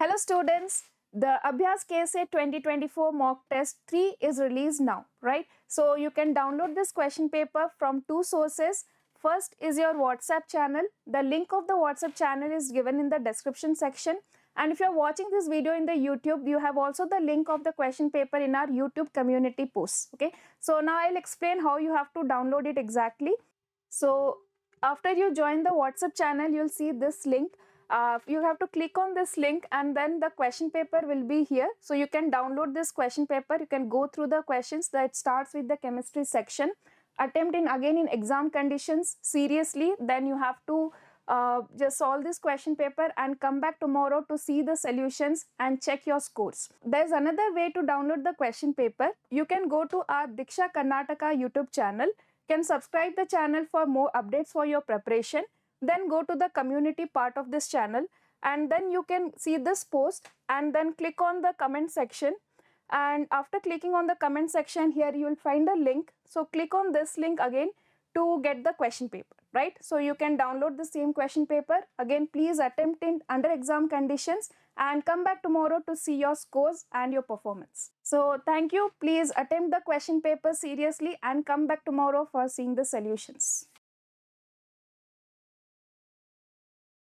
Hello students, the Abhyas KCET 2024 mock test 3 is released now, right? So you can download this question paper from two sources. First is your WhatsApp channel. The link of the WhatsApp channel is given in the description section. And if you're watching this video in the YouTube, you have also the link of the question paper in our YouTube community posts, okay? So now I'll explain how you have to download it exactly. So after you join the WhatsApp channel, you'll see this link. You have to click on this link and then the question paper will be here. So you can download this question paper. You can go through the questions. That starts with the chemistry section. Attempt in again in exam conditions seriously. Then you have to just solve this question paper and come back tomorrow to see the solutions and check your scores. There's another way to download the question paper. You can go to our Deeksha Karnataka YouTube channel. Can subscribe the channel for more updates for your preparation. Then go to the community part of this channel and then you can see this post and then click on the comment section. And after clicking on the comment section, here you will find a link. So click on this link again to get the question paper, right? So you can download the same question paper. Again, please attempt it under exam conditions and come back tomorrow to see your scores and your performance. So thank you. Please attempt the question paper seriously and come back tomorrow for seeing the solutions.